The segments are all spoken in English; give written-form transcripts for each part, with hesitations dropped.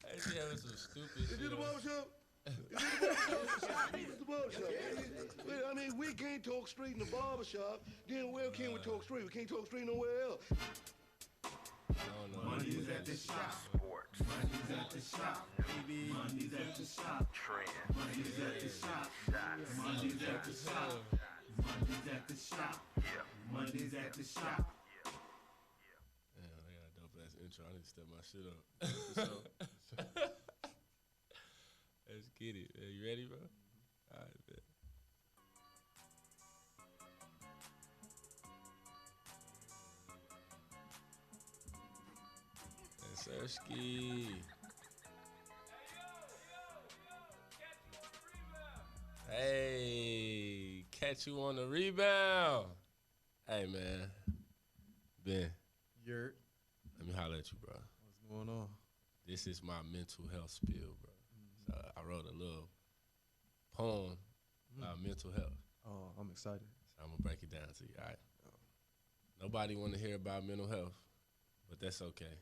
Hey, she having some stupid shit. Is it the barbershop? It's the barbershop. Well, I mean, we can't talk straight in the barbershop. Then where can we talk straight? We can't talk straight nowhere else. Money's at the shop. Sports. Money's at the shop. Baby. Money's at the shop. Trend. Money's at the shop. Shots. Money's at the shop. Money's at the shop. Yeah. Money's at the shop. Damn, I got a dope ass intro. I need to step my shit up. Let's get it. You ready, bro? All right, bet. Sirski. Hey, catch you on the rebound. Hey, man. Ben. Yurt. Let me holler at you, bro. What's going on? This is my mental health spill, bro. So I wrote a little poem about mental health. Oh, I'm excited. So I'm going to break it down to you, all right? Nobody want to hear about mental health, but that's okay.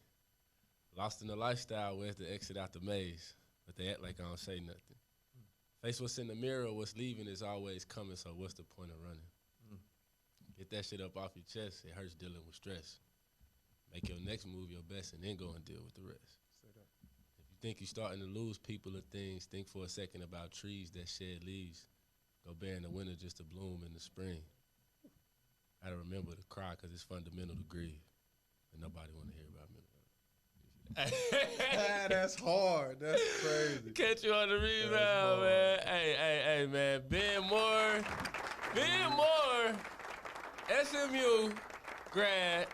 Lost in the lifestyle, where's the exit out the maze? But they act like I don't say nothing. Face what's in the mirror, what's leaving is always coming, so what's the point of running? Get that shit up off your chest. It hurts dealing with stress. Make your next move your best and then go and deal with the rest. Say that. If you think you're starting to lose people or things, think for a second about trees that shed leaves. Go bare in the winter just to bloom in the spring. I gotta remember to cry because it's fundamental to grieve. And nobody want to hear about mental health. That's hard. That's crazy. Catch you on the rebound, man. Hey, man. Ben Moore, SMU grad,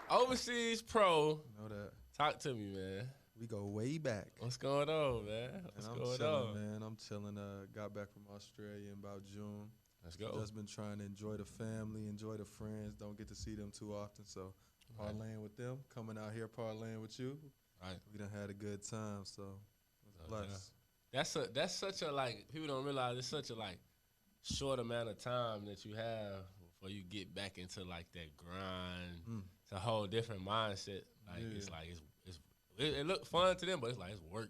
overseas pro. Know that. Talk to me, man. We go way back. What's going on, man? What's going on? Man. I'm chilling. Got back from Australia in about June. Let's go. Just been trying to enjoy the family, enjoy the friends. Don't get to see them too often, so parlaying with them, coming out here parlaying with you. Right. We done had a good time, so it's blessed. That's such a, like, people don't realize it's such a, like, short amount of time that you have before you get back into, like, that grind. It's a whole different mindset. Like, it's like, it look fun to them, but it's like, it's work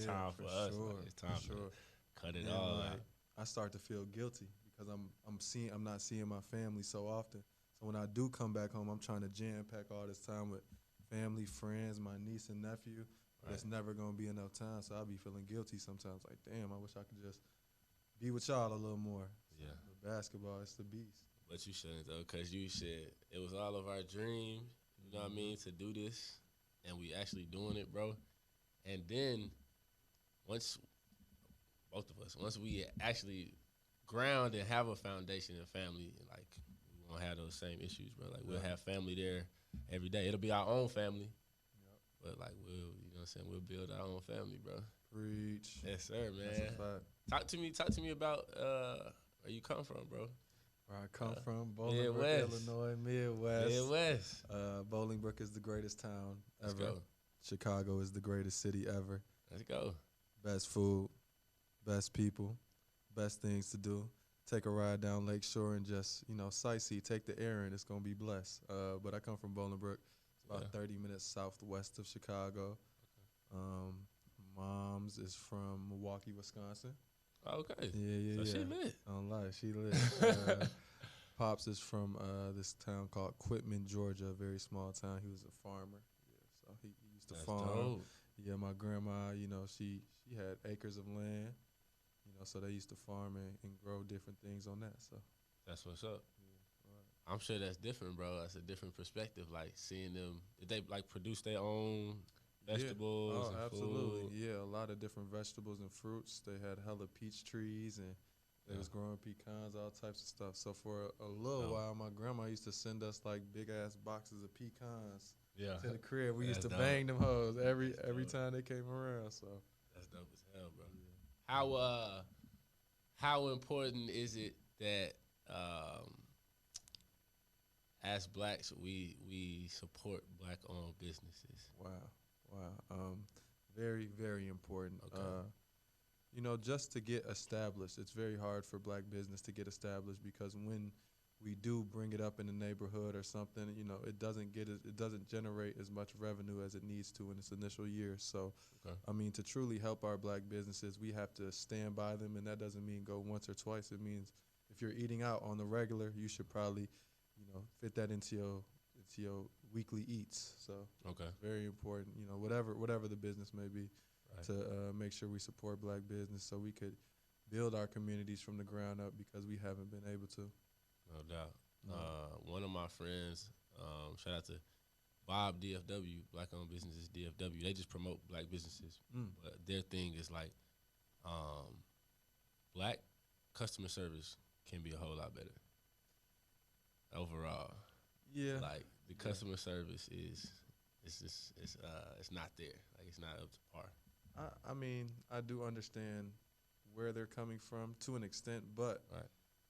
time for us. Sure, like, it's time to cut it Man, all like, out. I start to feel guilty because I'm not seeing my family so often. So when I do come back home, I'm trying to jam pack all this time with family, friends, my niece and nephew. But it's never gonna be enough time, so I'll be feeling guilty sometimes. Like, damn, I wish I could just be with y'all a little more. Yeah. But basketball, it's the beast. But you shouldn't, though, because you said it was all of our dreams, you know what I mean, to do this, and we actually doing it, bro. And then once we actually ground and have a foundation and family, like, we won't have those same issues, bro. Like, we'll have family there every day. It'll be our own family, but, like, you know what I'm saying, we'll build our own family, bro. Preach. Yes, sir, man. That's a fact. Talk to me about where you come from, bro. Where I come from, Bolingbrook, Illinois, Midwest. Bolingbrook is the greatest town ever. Let's go. Chicago is the greatest city ever. Let's go. Best food, best people, best things to do. Take a ride down Lake Shore and just, sightsee, take the air in. It's going to be blessed. But I come from Bolingbrook. It's about 30 minutes southwest of Chicago. Okay. Mom's is from Milwaukee, Wisconsin. Okay. Yeah. So she lit. I don't lie, she lit. Pops is from this town called Quitman, Georgia, a very small town. He was a farmer. Yeah, so he used to farm. Dope. Yeah, my grandma, she had acres of land. So they used to farm and grow different things on that. So that's what's up. Yeah, right. I'm sure that's different, bro. That's a different perspective. Like, seeing them, did they, like, produce their own vegetables and absolutely. food? Yeah, a lot of different vegetables and fruits. They had hella peach trees and they was growing pecans, all types of stuff. So for a little while, my grandma used to send us, like, big-ass boxes of pecans to the crib. We used to bang them hoes every time they came around. So that's dope as hell, bro. Yeah. How important is it that as blacks we support black-owned businesses? Wow. Very, very important. Okay. Just to get established, it's very hard for black business to get established because when we do bring it up in the neighborhood or something, you know, it doesn't generate as much revenue as it needs to in its initial years. So, Okay. I mean, to truly help our black businesses, we have to stand by them, and that doesn't mean go once or twice. It means if you're eating out on the regular, you should probably, you know, fit that into your weekly eats. So Okay. it's very important, you know, whatever the business may be, Right. to make sure we support black business so we could build our communities from the ground up, because we haven't been able to. No doubt. No. One of my friends, shout out to Bob DFW, Black Owned Businesses DFW. They just promote black businesses, but their thing is like, black customer service can be a whole lot better overall. Yeah. Like the customer service it's not there. Like it's not up to par. I mean, I do understand where they're coming from to an extent, but Right.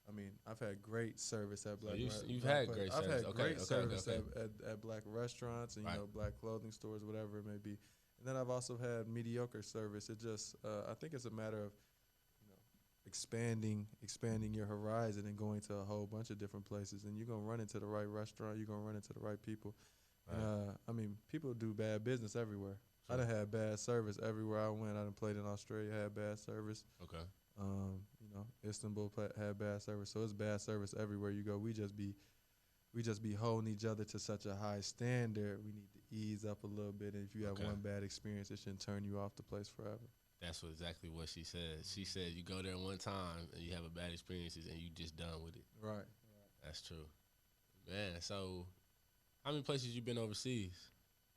I mean, I've had great service at black. You've black had pla- great I've service. had Okay, great okay, service okay. at black restaurants and Right. you know, black clothing stores, whatever it may be. And then I've also had mediocre service. It just I think it's a matter of, you know, expanding your horizon and going to a whole bunch of different places. And you're gonna run into the right restaurant. You're gonna run into the right people. Right. And I mean, people do bad business everywhere. I Sure. done had bad service everywhere I went. I done played in Australia, had bad service. Okay. You know, Istanbul had bad service, so it's bad service everywhere you go. We just be holding each other to such a high standard. We need to ease up a little bit. And if you have Okay. one bad experience, it shouldn't turn you off the place forever. That's exactly what she said. She said you go there one time and you have a bad experiences and you just done with it. Right. That's true. Man, so how many places you been overseas?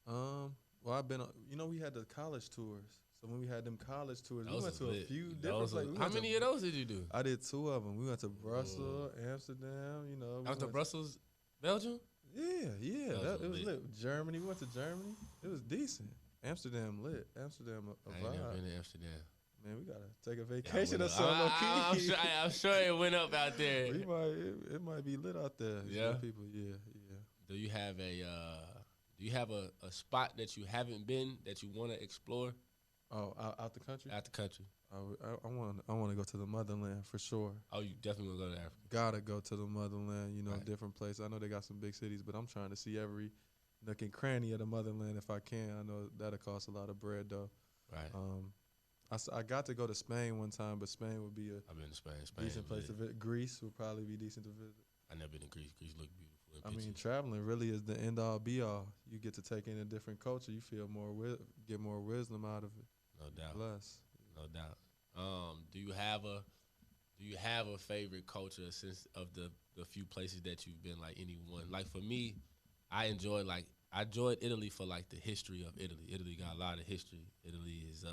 Well, I've been. You know, we had the college tours. So when we had them college tours, we Those went are to a lit. few Those different are- places. We How went to- many of those did you do? I did 2 of them. We went to Brussels, Amsterdam. You know, we I went to went Brussels, Belgium. Yeah. Those It are was lit. lit. Germany. We went to Germany. It was decent. Amsterdam lit. Amsterdam a I ain't never vibe. been to Amsterdam. Man, we gotta take a Yeah, I vacation went or up- something. I'm sure it went up out there. It might be lit out there. Yeah? Some people, yeah. Do you have a spot that you haven't been that you want to explore Oh, out the country. out the country? I want to go to the motherland for sure. Oh, you definitely want to go to Africa. Gotta go to the motherland. You know, Right. different places. I know they got some big cities, but I'm trying to see every nook and cranny of the motherland if I can. I know that'll cost a lot of bread though. Right. I got to go to Spain one time, but Spain would be a I've been to Spain. Spain decent place lit. to visit. Greece would probably be decent to visit. I never been to Greece. Greece look beautiful. In I mean, pictures. traveling really is the end all be all. You get to take in a different culture. You feel get more wisdom out of it. No doubt. Less. No doubt. Do you have a favorite culture since of the few places that you've been? Like anyone? Like for me, I enjoyed Italy for like the history of Italy. Italy got a lot of history. Italy is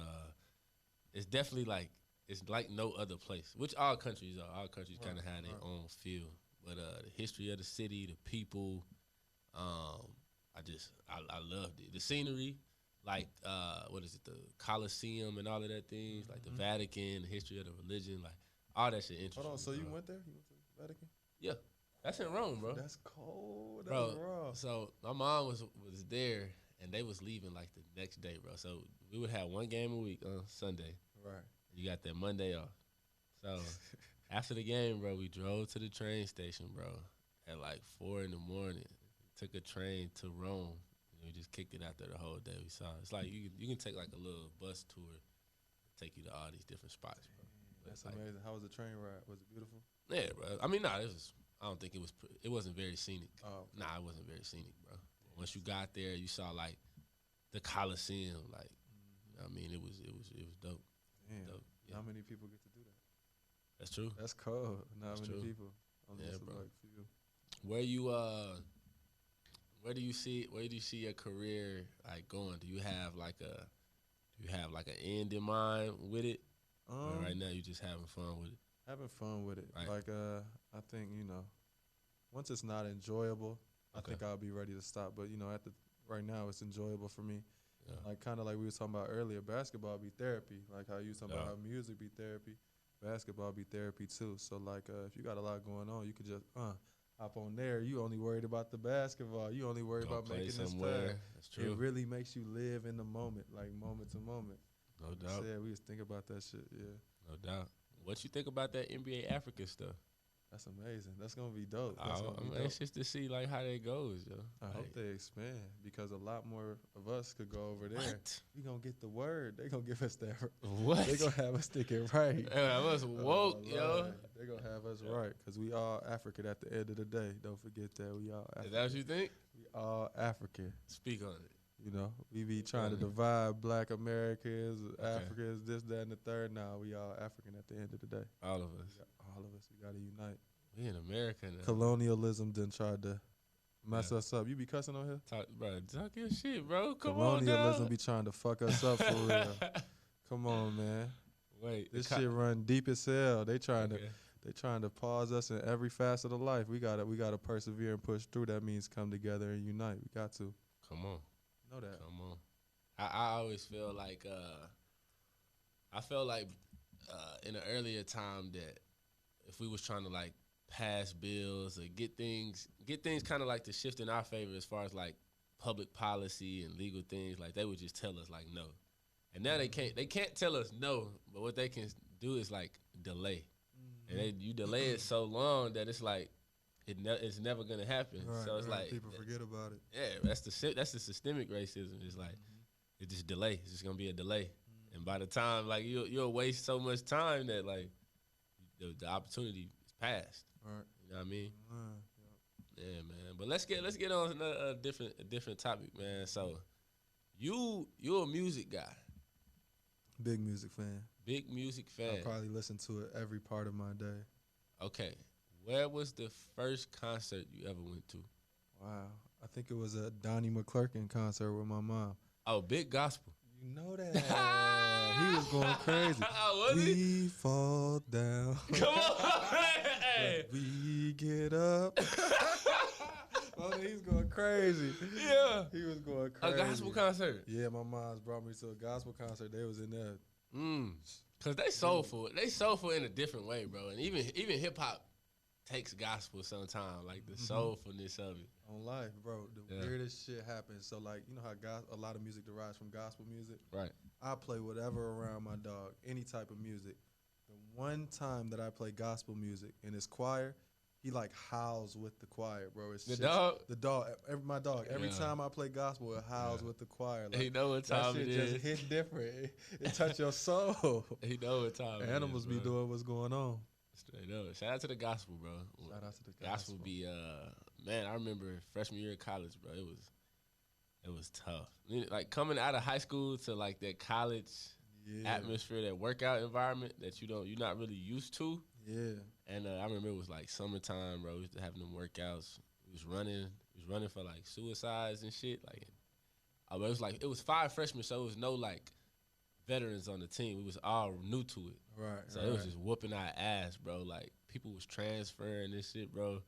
it's definitely like it's like no other place. Which all countries are. All countries kind of have their own feel. But the history of the city, the people, I loved it. The scenery. Like, what is it, the Colosseum and all of that things, like the Vatican, the history of the religion, like, all that shit interesting. Hold on. So you bro. went there? You went to the Vatican? Yeah. That's in Rome, bro. That's cold. That's Bro, raw. so my mom was there, and they was leaving, like, the next day, bro. So we would have one game a week on Sunday. Right. You got that Monday off. So after the game, bro, we drove to the train station, bro, at, like, 4 in the morning. Took a train to Rome. We just kicked it out there the whole day. We saw it. It's like you can take like a little bus tour, take you to all these different spots, bro. That's like, amazing. How was the train ride? Was it beautiful? Yeah, bro. I mean, I don't think it was. It wasn't very scenic. Oh, okay. Nah, it wasn't very scenic, bro. Once you got there, you saw like the Colosseum. Like, you know what I mean, it was dope. Damn. Dope. Yeah. How many people get to do that? That's true. That's cold. Not That's many true. people. Only Yeah, just bro. like few. Where do you see your career like going? Do you have like an end in mind with it? Or right now you just having fun with it? Having fun with it. Right. Like I think, you know, once it's not enjoyable, Okay. I think I'll be ready to stop. But you know, right now it's enjoyable for me. Yeah. Like kind of like we was talking about earlier, basketball be therapy. Like how you was talking Yeah. about how music be therapy, basketball be therapy too. So like if you got a lot going on, you could just hop on there. You only worried about the basketball. You only worried Go about play making this somewhere. pass. That's true. It really makes you live in the moment, like moment to moment. No Like I doubt. said, we just think about that shit. Yeah. No doubt. What you think about that NBA Africa stuff? That's amazing. That's gonna be dope. I'm anxious to see like how that goes, yo. I hope they expand because a lot more of us could go over there. We gonna get the word. They gonna give us that. What? They gonna have us thinking right. I was woke, yo. They gonna have us right because we all African at the end of the day. Don't forget that we all African. Is that what you think? We all African. Speak on it. You know, we be trying to divide Black Americans, Africans, this, that, and the third. Now we all African at the end of the day. All of us. All of us. We gotta unite. We in America now. Colonialism done tried to mess us up. You be cussing on here? Talk your shit, bro. Come on, Colonialism be trying to fuck us up for real. Come on, man. Wait, this shit run deep as hell. They trying to pause us in every facet of life. We gotta persevere and push through. That means come together and unite. We got to. Come on. Know that. Come on. I always feel like in an earlier time that if we was trying to like pass bills or get things kind of like to shift in our favor as far as like public policy and legal things, like they would just tell us like no. And now they can't tell us no, but what they can do is like delay. Mm-hmm. And you delay it so long that it's like it's never gonna happen. Right, so it's like people forget about it. Yeah, that's the systemic racism. It's like it's just delay. It's just gonna be a delay. And by the time like you'll waste so much time that like the opportunity is passed. Right. You know what I mean? Yeah, man. But let's get on a different topic, man. So you're a music guy. Big music fan. Big music fan. I probably listen to it every part of my day. Okay. Where was the first concert you ever went to? Wow. I think it was a Donnie McClurkin concert with my mom. Oh, big gospel. You know that. He was going crazy. Was we fall down. Come on. Hey. We get up. Oh, he's going crazy. Yeah. He was going crazy. A gospel concert? Yeah, my mom's brought me to a gospel concert. They was in there. Cause they soulful. They soulful in a different way, bro. And even hip hop takes gospel sometimes, like the soulfulness of it. On life, bro. The weirdest shit happens. So like, you know how a lot of music derives from gospel music? Right. I play whatever around my dog, any type of music. The one time that I play gospel music in his choir, he like howls with the choir, bro. It's the dog? The dog. My dog. Every time I play gospel, it howls with the choir. Like, he know what time it is. That shit just hit different. It touch your soul. He know what time Animals it is, be doing what's going on. Straight up. Shout out to the gospel, bro. Shout out to the gospel. Be man, I remember freshman year of college, bro. It was tough. Like coming out of high school to like that college atmosphere, that workout environment that you're not really used to. Yeah. And I remember it was like summertime, bro. We used to have them workouts. We was running for like suicides and shit. Like, it was 5 freshmen, so it was no like veterans on the team. We was all new to it. Right. So it was just whooping our ass, bro. Like people was transferring this shit, bro.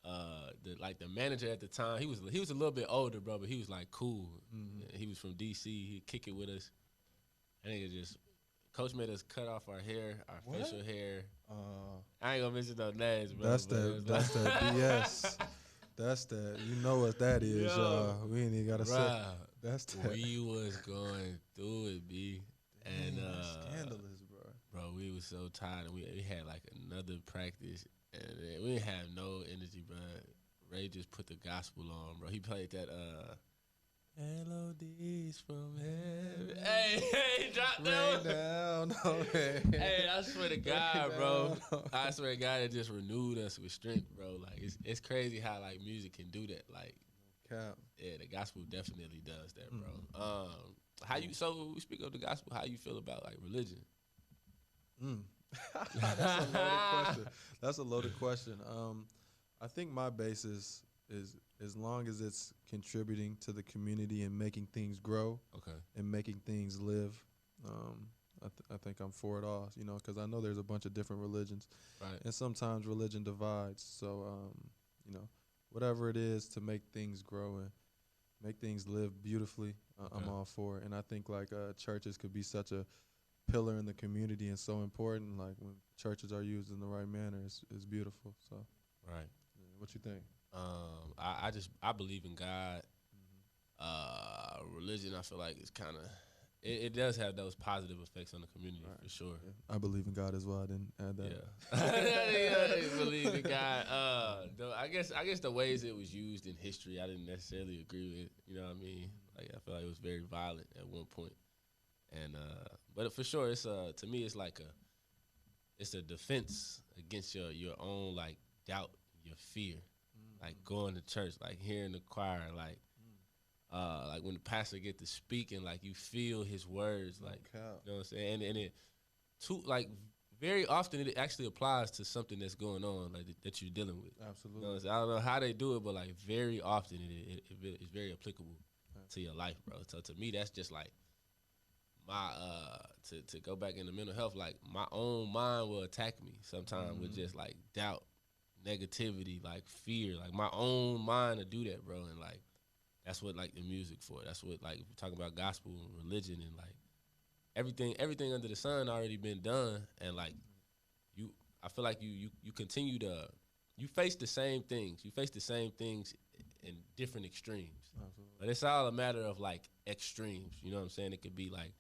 The manager at the time, he was a little bit older, bro, but he was like cool. Mm-hmm. He was from DC. He'd kick it with us. I think coach made us cut off our hair, our facial hair. I ain't gonna mention no names, bro. That's that BS. That's that. You know what that is. We ain't even gotta say. That's that. We was going through it, B. And scandalous, bro. Bro, we was so tired, and we had like another practice, and we didn't have no energy, bro. Ray just put the gospel on, bro. He played that melodies from heaven. Hey, drop down. Hey, I swear to God, bro. I swear to God, it just renewed us with strength, bro. Like it's crazy how like music can do that. Like, yeah, the gospel definitely does that, bro. So we speak of the gospel. How you feel about like religion? That's a loaded question. That's a loaded question. I think my basis is as long as it's contributing to the community and making things grow, and making things live. I think I'm for it all, you know, because I know there's a bunch of different religions, right? And sometimes religion divides. So, you know, whatever it is to make things grow and make things live beautifully, I'm all for it. And I think like churches could be such a pillar in the community and so important. Like when churches are used in the right manner, it's beautiful. So, right. Yeah, what you think? I believe in God. Religion, I feel like it's kind of it does have those positive effects on the community for sure. Yeah. I believe in God as well. I didn't add that. Yeah, I believe in God. I guess the ways it was used in history, I didn't necessarily agree with. You know what I mean? Like I feel like it was very violent at one point, and but for sure, it's to me, it's a defense against your own like doubt, your fear, like going to church, like hearing the choir, like when the pastor get to speak and like you feel his words, like you know what I'm saying, and it too like very often it actually applies to something that's going on like that you're dealing with. Absolutely. You know what I'm saying? I don't know how they do it, but like very often it's very applicable to your life, bro. So to me, that's just like my to go back into mental health, like my own mind will attack me sometimes with just like doubt, negativity, like fear. Like my own mind to do that, bro. And like that's what like the music for. That's what like we're talking about gospel and religion and like everything under the sun already been done. And like I feel like you continue to you face the same things. You face the same things in different extremes. Absolutely. But it's all a matter of like extremes. You know what I'm saying? It could be like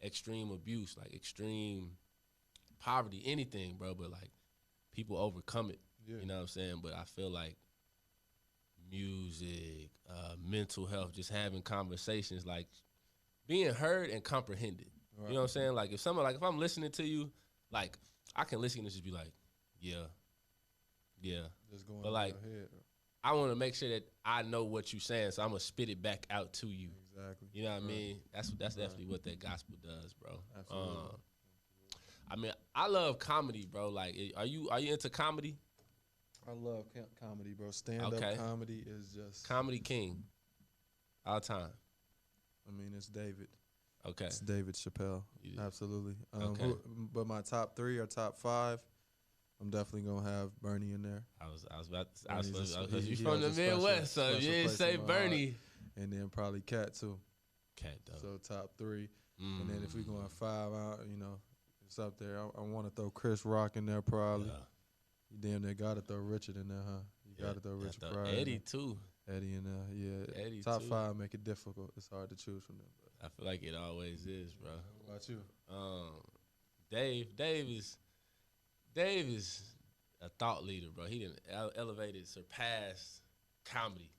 extreme abuse, like extreme poverty, anything, bro. But like people overcome it. Yeah. You know what I'm saying? But I feel like music, mental health, just having conversations, like being heard and comprehended. Right. You know what I'm saying? Like if I'm listening to you, like I can listen and just be like, yeah. Just going but like, your head. I want to make sure that I know what you're saying, so I'm gonna spit it back out to you. Exactly. You know what I mean? That's definitely what that gospel does, bro. Absolutely. I mean, I love comedy, bro. Like, are you into comedy? I love comedy, bro. Stand-up comedy is just comedy king, all time. I mean, it's David. Okay. It's David Chappelle. Yeah. Absolutely. Okay. But my top 3 or top 5, I'm definitely gonna have Bernie in there. I was about to. Because you from the Midwest, so you didn't say Bernie. And then probably Cat too. Cat though. So top 3, and then if we going 5 out, it's up there. I want to throw Chris Rock in there probably. Yeah. You damn near got to throw Richard in there, huh? You got to throw Richard Pryor. Eddie too. Eddie in there, yeah. Eddie top too. 5 make it difficult. It's hard to choose from them. But. I feel like it always is, bro. What about you? Dave is a thought leader, bro. He didn't elevated, surpassed comedy.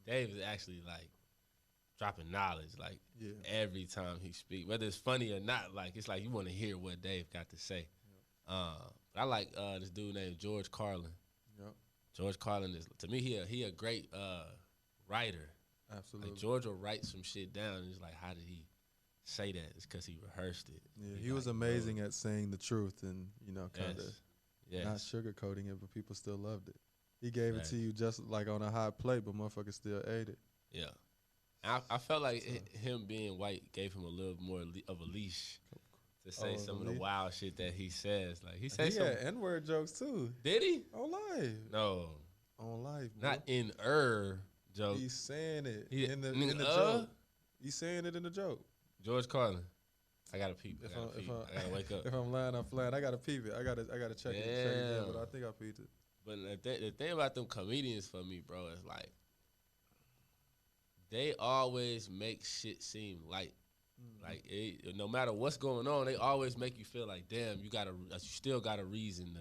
Dave is actually like dropping knowledge, like every time he speaks, whether it's funny or not. Like it's like you want to hear what Dave got to say. But I like this dude named George Carlin. Yep. George Carlin is, to me, he a great writer. Absolutely. Like George will write some shit down, and it's like, how did he say that? It's because he rehearsed it. Yeah, he was amazing at saying the truth and kind of not sugarcoating it, but people still loved it. He gave it to you just like on a hot plate, but motherfuckers still ate it. Yeah. I felt like him being white gave him a little more of a leash to say some of the wild shit that he says. Like he said, he had N-word jokes too. Did he? On live? No, on live. Bro. Not in joke. He's saying it in the joke. He's saying it in the joke. George Carlin. I gotta peep. I gotta wake up. If I'm lying, I'm flying. I gotta peep it. I gotta check it. But I think I peeped it. But the thing about them comedians for me, bro, is like they always make shit seem light. Like no matter what's going on, they always make you feel like, damn, you still got a reason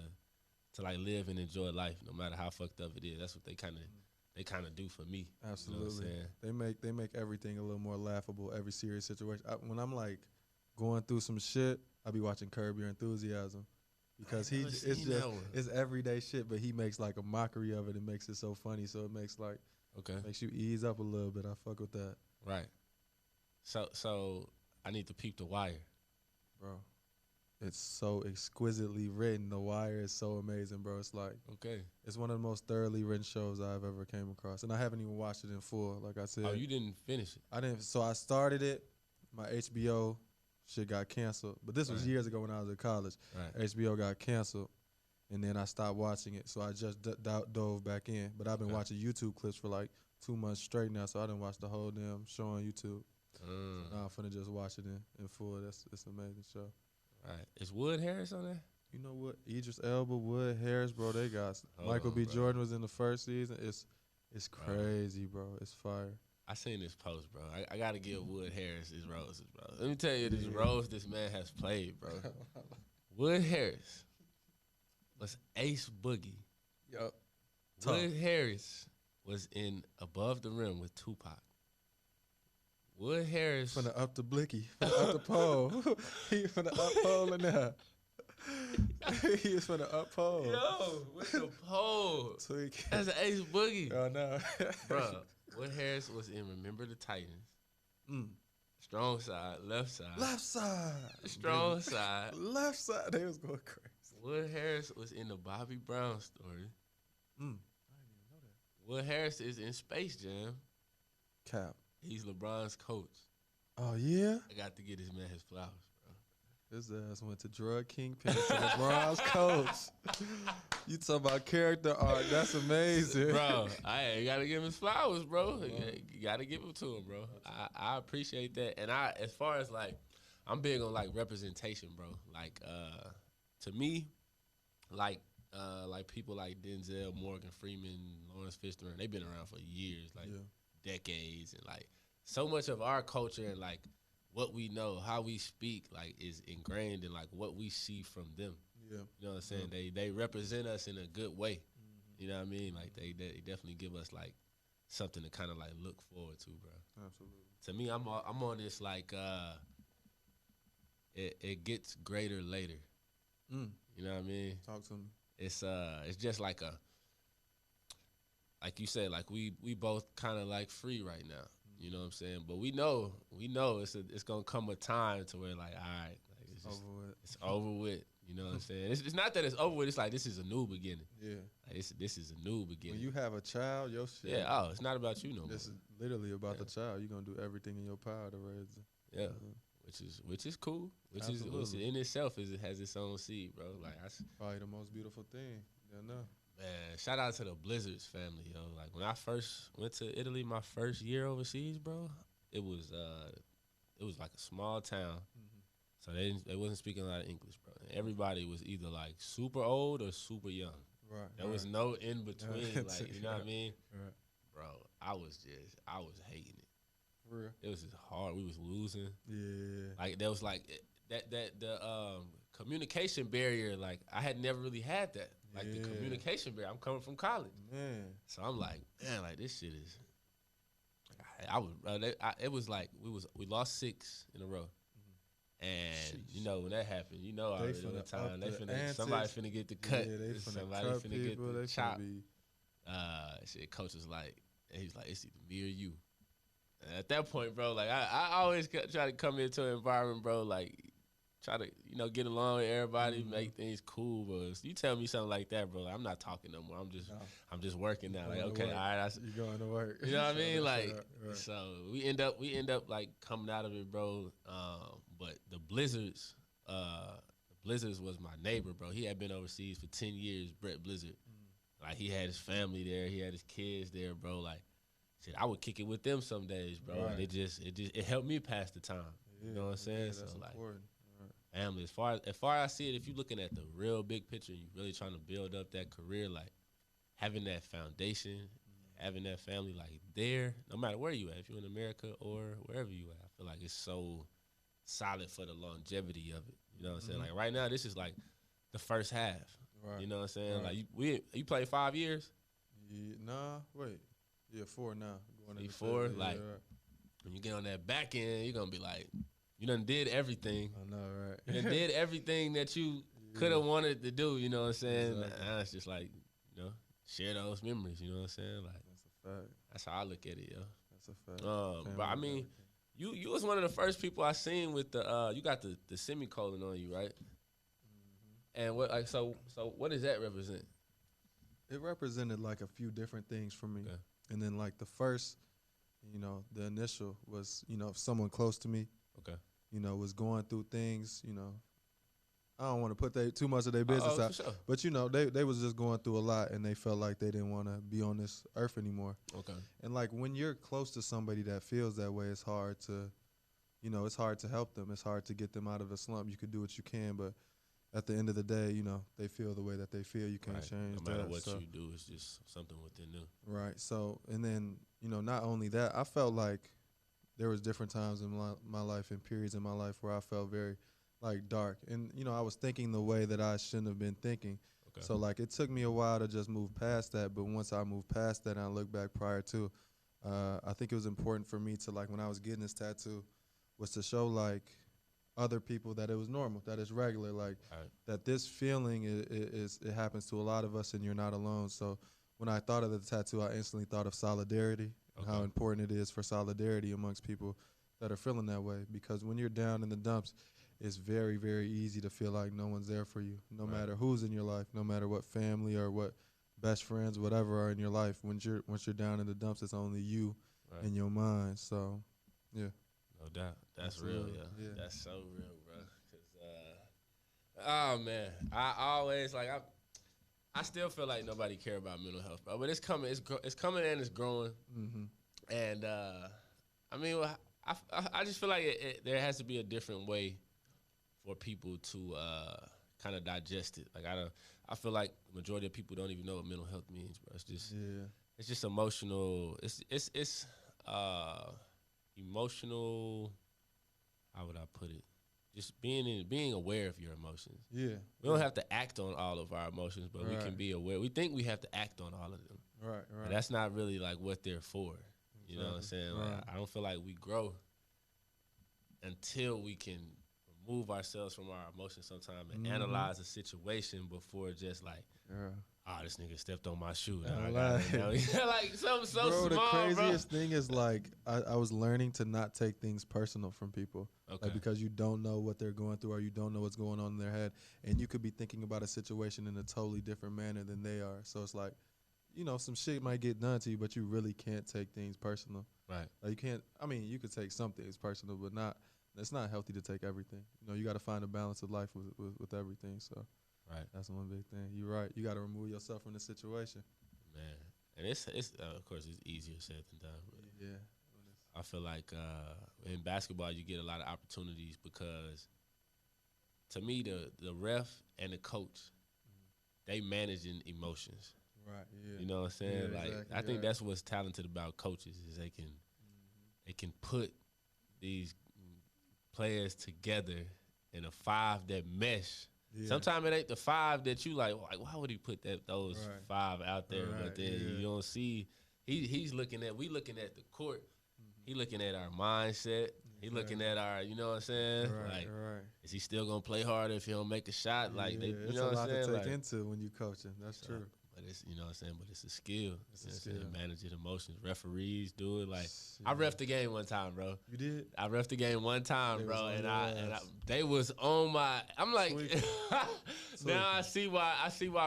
to like live and enjoy life, no matter how fucked up it is. That's what they kind of do for me. Absolutely, you know they make everything a little more laughable. Every serious situation. When I'm like going through some shit, I be watching Curb Your Enthusiasm. Because it's everyday shit, but he makes like a mockery of it and makes it so funny. So it makes makes you ease up a little bit. I fuck with that. Right. So I need to peep The Wire. Bro, it's so exquisitely written. The Wire is so amazing, bro. It's like it's one of the most thoroughly written shows I've ever came across. And I haven't even watched it in full, like I said. Oh, you didn't finish it? I didn't. So I started it. My HBO shit got canceled. But this was years ago when I was in college. Right. HBO got canceled, and then I stopped watching it. So I just dove back in. But I've been watching YouTube clips for like 2 months straight now, so I didn't watch the whole damn show on YouTube. So now I'm finna just watch it in full. It's an amazing show. Right. Is Wood Harris on there? You know what? Idris Elba, Wood Harris, bro, they got Michael B. Jordan was in the first season. It's crazy, bro. It's fire. I seen this post, bro. I gotta give Wood Harris his roses, bro. Let me tell you this rose this man has played, bro. Wood Harris was Ace Boogie. Yup. Wood Harris was in Above the Rim with Tupac. Wood Harris Finna up the blicky, up the pole. He finna up pole in there. He is finna up pole. Yo, with the pole. Tweak. That's an Ace Boogie. Oh no. Bro, Wood Harris was in Remember the Titans. Strong side, left side. Left side. Strong side. Left side. They was going crazy. Wood Harris was in the Bobby Brown story. I didn't even know that. Wood Harris is in Space Jam. Cap. He's LeBron's coach. Oh yeah. I got to get this man his flowers, bro. His ass went to drug kingpin to LeBron's coach. You talk about character art. That's amazing. Bro, I gotta give him his flowers, bro. You gotta give them to him, bro. I appreciate that. And as far as like, I'm big on like representation, bro. Like, to me, like people like Denzel, Morgan Freeman, Lawrence Fishburne, they've been around for years, like decades, and like so much of our culture and like what we know, how we speak, like is ingrained in like what we see from them. Yeah. You know what I'm saying? They represent us in a good way. You know what I mean? Like they definitely give us like something to kind of like look forward to, bro. Absolutely. To me, I'm on this like it gets greater later. You know what I mean? Talk to me. It's just like you said, like we both kind of like free right now. You know what I'm saying? But we know it's gonna come a time to where like, all right, like it's over with. You know what I'm saying? It's not that it's over with. It's like this is a new beginning. Yeah. Like this is a new beginning. When you have a child, your shit. Yeah. Oh, it's not about you no more. This is literally about the child. You're gonna do everything in your power to raise it. Yeah. Which is cool. Which is in itself it has its own seed, bro. Like probably the most beautiful thing. Yeah, no. Man, shout out to the Blizzards family, yo. Like when I first went to Italy, my first year overseas, bro, it was like a small town. So they wasn't speaking a lot of English, bro. And everybody was either like super old or super young. Right. There was no in between. Like, you know what I mean? Right. Bro, I was hating it. For real. It was just hard. We was losing. Yeah. Like there was like the communication barrier. Like I had never really had that. Like the communication barrier. I'm coming from college, man. So I'm like, man, like this shit is. It was like we lost 6 in a row. And you know when that happened, you know already on the time somebody finna get the cut. Yeah, somebody cut finna people, get the chop. Shit, coach was like, he's like, it's either me or you. And at that point, bro, like I always try to come into an environment, bro, like try to get along with everybody, make things cool. But you tell me something like that, bro, like, I'm not talking no more. I'm just working now. Like okay, all right, you going to work. You know what I mean? Like right. so we end up like coming out of it, bro. But the Blizzards was my neighbor, bro. He had been overseas for 10 years, Brett Blizzard. Like he had his family there, he had his kids there, bro. Like shit, I would kick it with them some days, bro. Right. And it helped me pass the time. Yeah, you know what I'm saying? that's so like important. family, as far as I see it, if you're looking at the real big picture, you really trying to build up that career, like having that foundation, having that family like there, no matter where you at, if you're in America or wherever you at, I feel like it's so solid for the longevity of it. You know what I'm saying? Like right now, this is like the first half. Right. You know what I'm saying? Right. Like you played 5 years. Yeah, nah, wait. Yeah, 4 now. Going into 4, fifth. like right. when you get on that back end, you're gonna be like, you done did everything. I know, right? You done did everything that you could have wanted to do. You know what I'm saying? Exactly. Now it's just like, share those memories. You know what I'm saying? Like That's a fact. that's how I look at it, yo. That's a fact. But I mean, you was one of the first people I seen with the you got the semicolon on you, right? And what so what does that represent? It represented like a few different things for me. Okay. And then like the first, the initial was, someone close to me, Okay. Was going through things, I don't want to put too much of their business out. For sure. But they was just going through a lot and they felt like they didn't want to be on this earth anymore. Okay. And like when you're close to somebody that feels that way, it's hard to, it's hard to help them. It's hard to get them out of a slump. You could do what you can, but at the end of the day, you know, they feel the way that they feel. You can't Right. change No matter that. what So, you do, it's just something within them. right. So, and then, you know, not only that, I felt like there was different times in my life and periods in my life where I felt very like dark. And, you know, I was thinking the way that I shouldn't have been thinking. Okay. So, like, it took me a while to just move past that. But once I moved past that and I look back prior to, I think it was important for me to, like, when I was getting this tattoo, was to show, like, other people that it was normal, that it's regular, like, Right. that this feeling it happens to a lot of us and you're not alone. So when I thought of the tattoo, I instantly thought of solidarity and how Okay. important it is for solidarity amongst people that are feeling that way. Because when you're down in the dumps, it's very, very easy to feel like no one's there for you, no Right. matter who's in your life, no matter what family or what best friends, whatever are in your life. Once you're down in the dumps, it's only you Right. and your mind. So, yeah. No doubt. That's real, Absolutely, yeah. yeah. That's so real, bro. Cause oh man, I always like I still feel like nobody care about mental health, bro. But it's coming, it's coming and it's growing. Mm-hmm. And I mean, I just feel like there has to be a different way for people to kind of digest it. Like I feel like the majority of people don't even know what mental health means, bro. It's just emotional. It's emotional. How would I put it? Just being aware of your emotions. Yeah. We don't have to act on all of our emotions, but we Right. can be aware. We think we have to act on all of them. Right, But right. that's not really like what they're for. You know what I'm Exactly. saying? Right. Like, I don't feel like we grow until we can remove ourselves from our emotions sometime and Mhm. analyze a situation before just like, Yeah. oh, this nigga stepped on my shoe. I Now I lied. got it. Now. Like something so Bro, small, the craziest thing is like I was learning to not take things personal from people. bro. Okay. Like because you don't know what they're going through or you don't know what's going on in their head. And you could be thinking about a situation in a totally different manner than they are. So it's like, you know, some shit might get done to you, but you really can't take things personal. Right. Like you can't, I mean, you could take some things personal, but it's not healthy to take everything. You know, you got to find a balance of life with everything. So Right. that's one big thing. You're right. You got to remove yourself from the situation. Man. And it's of course it's easier said than done. But Yeah. I feel like in basketball you get a lot of opportunities because to me the ref and the coach they managing emotions. Right. Yeah. You know what I'm saying? Yeah, like exactly, I think right. that's what's talented about coaches is they can put these players together in a five that mesh. Yeah. Sometimes it ain't the five that you like why would he put those Right. five out there? Right, But then yeah. you don't see we looking at the court. He looking at our mindset. He looking at our, you know what I'm saying? Right. Like, Right. is he still gonna play harder if he don't make a shot? Like, yeah, they, you it's know a what lot I'm saying? to take Like, into when you coaching. That's true. but it's, you know what I'm saying? But it's a skill. It's You a know what I'm saying? skill. Managing emotions. Referees do it. Like, Yeah. I ref the game one time, bro. You did? I ref the game one time, They was bro, on and your I ass. they was on my. I'm like, Tweaking. now I see why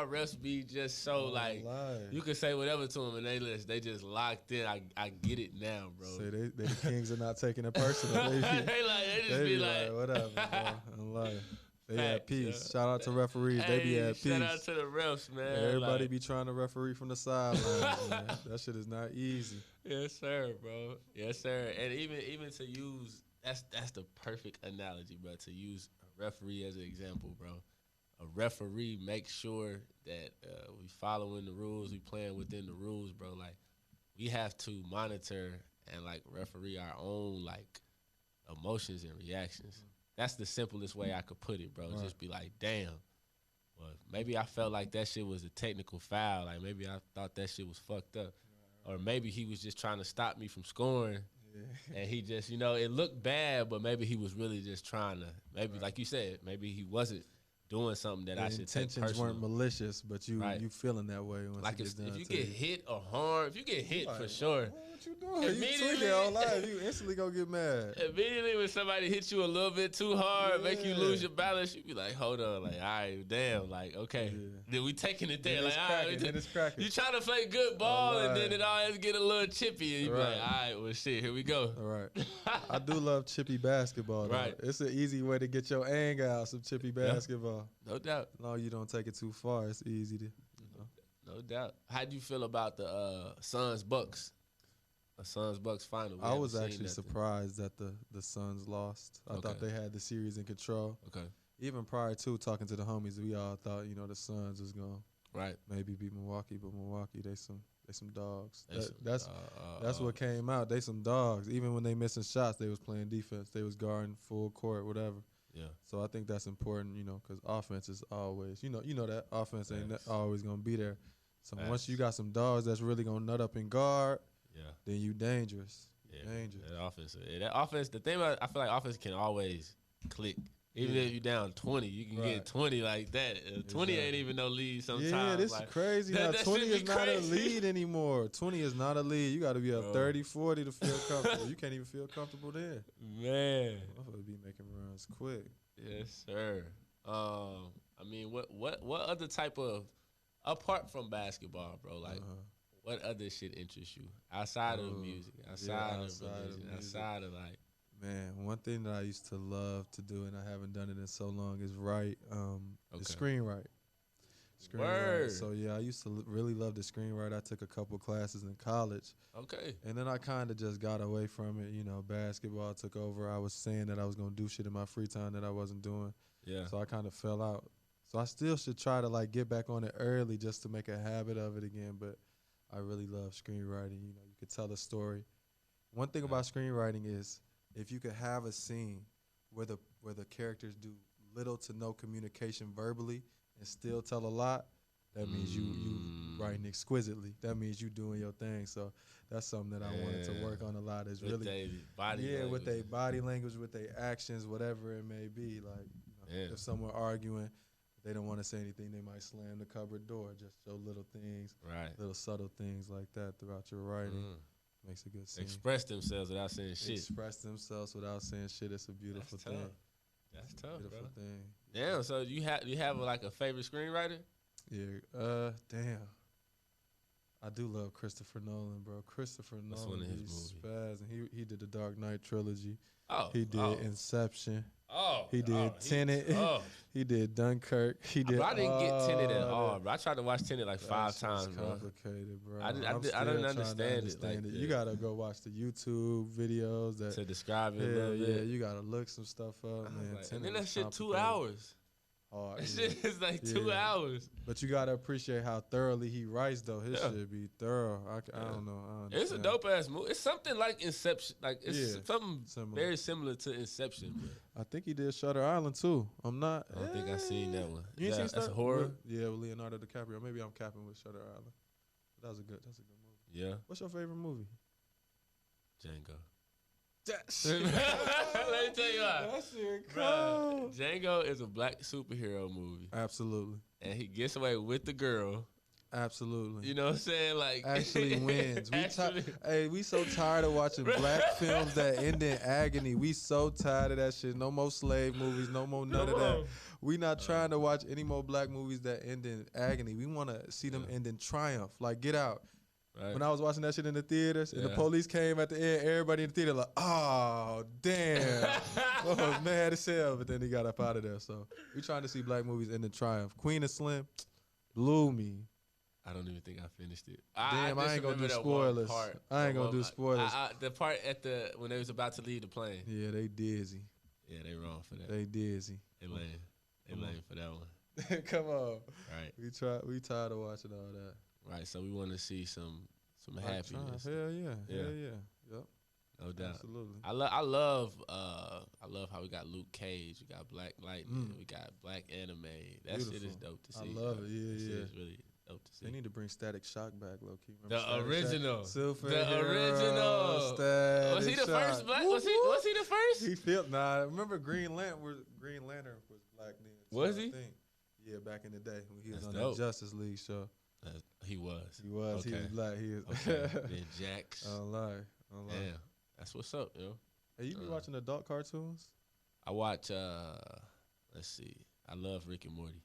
refs be just so like. lie. You can say whatever to them, and they just locked in. I get it now, bro. Say they the Kings are not taking it personal. they just They be like, whatever, bro. I'm lying. They at Facts, peace. yeah. Shout out to referees. They be at peace. Shout out to the refs, man. Everybody like, be trying to referee from the sidelines. Man. That shit is not easy. yes, sir, bro. Yes, sir. And even to use that's the perfect analogy, bro. To use a referee as an example, bro. A referee makes sure that we following the rules, we playing within the rules, bro. Like we have to monitor and like referee our own like emotions and reactions. That's the simplest way I could put it, bro. Right. Just be like, damn. Well, maybe I felt like that shit was a technical foul. Like maybe I thought that shit was fucked up. Or maybe he was just trying to stop me from scoring. Yeah. And he just, it looked bad, but maybe he was really just trying to, maybe like you said, maybe he wasn't doing something that The I should take intentions personal. weren't malicious, but you Right. feeling that way once Like it if gets done you to get hit or harmed, if you get hit Like, for sure. What you doing? You Immediately- tweaking all life. You instantly gonna get mad. Immediately when somebody hits you a little bit too hard, make you Yeah. lose your balance, you be like, hold on, like, all right, damn, like, okay. Yeah. Then we taking it there. Then Like, it's all right, cracking, then it's cracking. you trying to play good ball, and then Alright. it always get a little chippy, and you be Right. like, all right, well, shit, here we go. All right. I do love chippy basketball, though. Right. It's an easy way to get your anger out, some chippy basketball. No doubt. As long as you don't take it too far, it's easy to, No doubt. How do you feel about the Suns-Bucks? A Suns-Bucks final? We I was haven't seen actually nothing. surprised that the Suns lost. I Okay. thought they had the series in control. Okay. even prior to talking to the homies, we all thought, you know, the Suns was gonna Right. maybe beat Milwaukee, but Milwaukee, they some dogs. They some That's what came out. They some dogs. Even when they missing shots, they was playing defense. They was guarding full court, whatever. Yeah. So I think that's important, you know, because offense is always, you know that offense ain't Facts. always gonna be there. So Facts. once you got some dogs that's really gonna nut up and guard, Yeah. then you dangerous. Yeah. Dangerous. That offense. The thing about I feel like offense can always click. Even if you down 20, you can get 20 like that. 20 ain't even no lead sometimes. Yeah, this like, is crazy. Now, that 20 shit is be not a crazy. lead anymore. 20 is not a lead. You got to be up 30, 40 to feel comfortable. You can't even feel comfortable there. Man. I'm going to be making runs quick. Yes, sir. I mean, what other type of, apart from basketball, bro, like, what other shit interests you? Outside of music, outside of religion, outside of, like. Man, one thing that I used to love to do, and I haven't done it in so long, is write, the screenwrite. Word. So, yeah, I used to really love the screenwrite. I took a couple classes in college. Okay. And then I kind of just got away from it. You know, basketball took over. I was saying that I was going to do shit in my free time that I wasn't doing. Yeah. So I kind of fell out. So I still should try to, like, get back on it early just to make a habit of it again. But I really love screenwriting. You know, you could tell a story. One thing about screenwriting is if you could have a scene where the characters do little to no communication verbally and still tell a lot, that means you writing exquisitely. That means you doing your thing. So that's something that I wanted to work on a lot. Is with really their body language. with their body language, with their actions, whatever it may be. Like, you know, if someone arguing, they don't want to say anything, they might slam the cupboard door. Just show little things, little subtle things like that throughout your writing. Makes a good scene. Express themselves without saying shit. Express themselves without saying shit. It's a beautiful thing. That's tough, Beautiful bro. thing. Damn. So you have like a favorite screenwriter? Yeah. Damn. I do love Christopher Nolan, bro. Christopher What's Nolan, one of his he's movies? spaz, and he did the Dark Knight trilogy. Oh. He did Inception. Oh. He did Tenet. He did Dunkirk. He did. Bro, I didn't get Tenet at all, bro. I tried to watch Tenet like 5 times, bro. Complicated, bro. I didn't understand it. Like, You gotta go watch the YouTube videos to describe it a little bit. Yeah, you gotta look some stuff up, man. Like, and then that shit 2 hours. Hard, that shit is like 2 hours. But you gotta appreciate how thoroughly he writes, though. His shit be thorough. I don't know. It's a dope ass movie. It's something like Inception. Like it's something similar. very similar to Inception. Bro. I think he did Shutter Island too. I don't think I seen that one. You ain't seen that's a horror. Yeah, with Leonardo DiCaprio. Maybe I'm capping with Shutter Island. But that's a good movie. Yeah. What's your favorite movie? Django. That Let me tell you why. That shit cold. Django is a black superhero movie. Absolutely. And he gets away with the girl. Absolutely. You know what I'm saying? Like actually wins. We so tired of watching black films that end in agony. We so tired of that shit. No more slave movies. No more none of that. We not trying to watch any more black movies that end in agony. We want to see them end in triumph. Like Get Out. Right. When I was watching that shit in the theaters and the police came at the end, everybody in the theater like, oh, damn. I was mad as hell, but then he got up out of there. So we trying to see black movies end in triumph. Queen of Slim blew me. I don't even think I finished it. Damn, I ain't gonna do spoilers. I ain't gonna do spoilers. The part when they was about to leave the plane. Yeah, they dizzy. Yeah, they wrong for that. They dizzy. They lame. They lame for that one. Come on. Right. We tired of watching all that. Right. So we want to see some happiness. Hell yeah. Yep. No doubt. Absolutely. I love how we got Luke Cage, we got Black Lightning, we got Black Anime. That Beautiful. shit is dope to see. I love it. Yeah, That shit is really dope to see. They need to bring Static Shock back, low key. The original. The original. Static Was he the Shock. first black? Was he the first? He felt remember Green Lantern was black then. Was he? I think. Yeah, back in the day when he was on dope. that Justice League show. He was. Okay. He was black. He was. Then Jax. I don't lie. Damn. That's what's up, yo. Hey, you be watching adult cartoons? I watch. Let's see. I love Rick and Morty.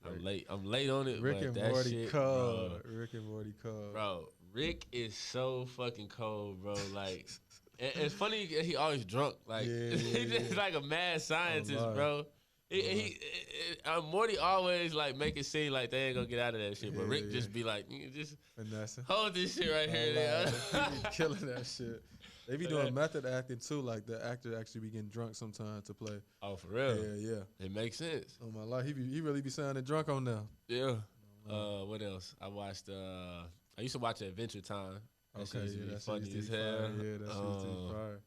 I'm late on it. Rick but and that Morty shit, cold. Bro, Rick and Morty cold. Bro, Rick is so fucking cold, bro. Like, it's funny he always drunk. Like, he's just like a mad scientist, bro. Morty always like make it seem like they ain't gonna get out of that shit, but Rick just be like, just hold this shit right here. He be killing that shit. They be doing method acting too, like the actor actually be getting drunk sometimes to play. Oh, for real? Yeah. It makes sense. Oh my life, he really be sounding drunk on them. Yeah. What else? I watched. I used to watch Adventure Time. That shit used to be funny as hell. Yeah, that shit used to be fire.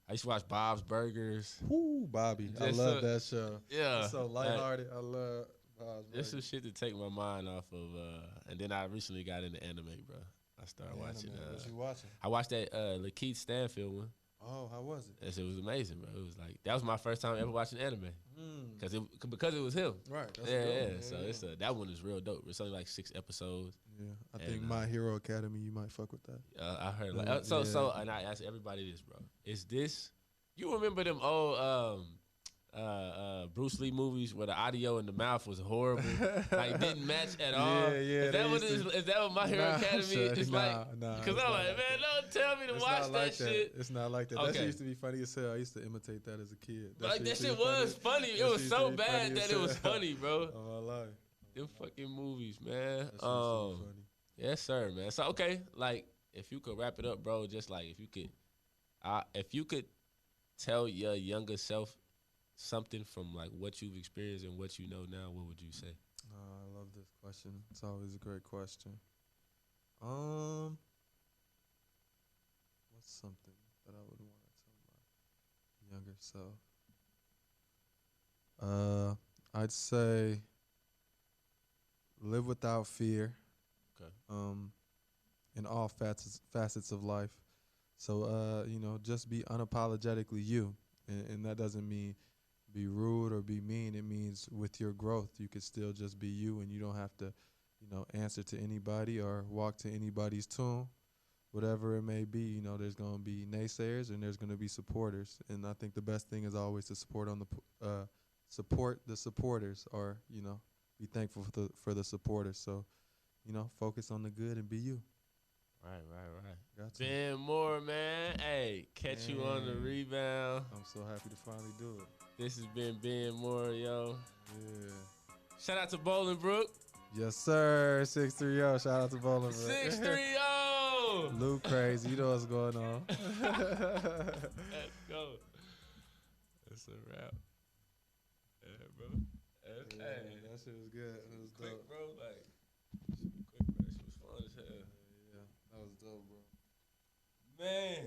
I used to watch Bob's Burgers. Woo, Bobby. I love that show. Yeah. It's so lighthearted. I love Bob's Burgers. There's some shit to take my mind off of. And then I recently got into anime, bro. I started watching. What you watching? I watched that Lakeith Stanfield one. Oh, how was it? It was amazing, bro. It was like that was my first time ever watching anime. Because it was him. Right. That's So that one is real dope. It's only like 6 episodes. Yeah, I think My Hero Academy, you might fuck with that. I heard and I asked everybody this, bro. Is this you remember them old Bruce Lee movies where the audio in the mouth was horrible, like didn't match at all? Is that what My Hero Academy is like? Because I'm like, man, don't tell me to watch that shit. It's not like that. That shit used to be funny as hell. I used to imitate that as a kid. That shit was funny. It was so bad that it was funny, bro. Oh my life. Them fucking movies, man. Funny. Yes, sir, man. So okay, like if you could wrap it up, bro, just like if you could tell your younger self something from like what you've experienced and what you know now, what would you say? I love this question. It's always a great question. What's something that I would want to tell my younger self? I'd say live without fear. Okay. In all facets of life. So just be unapologetically you, and that doesn't mean be rude or be mean. It means with your growth, you could still just be you, and you don't have to, answer to anybody or walk to anybody's tune. Whatever it may be, there's gonna be naysayers and there's gonna be supporters, and I think the best thing is always to support the supporters, or be thankful for the supporters. So, focus on the good and be you. Right. Got to. Ben Moore, man. Hey, catch you on the rebound. I'm so happy to finally do it. This has been Ben Moore, yo. Yeah. Shout out to Bolingbrook. Yes, sir. 630. Shout out to Bolingbrook. 630. Luke crazy. You know what's going on. Let's go. That's a wrap. Yeah, bro. That shit was good. It was quick, dope. bro. Like, quick, bro. That shit was fun as hell. Yeah, that was dope, bro. Man.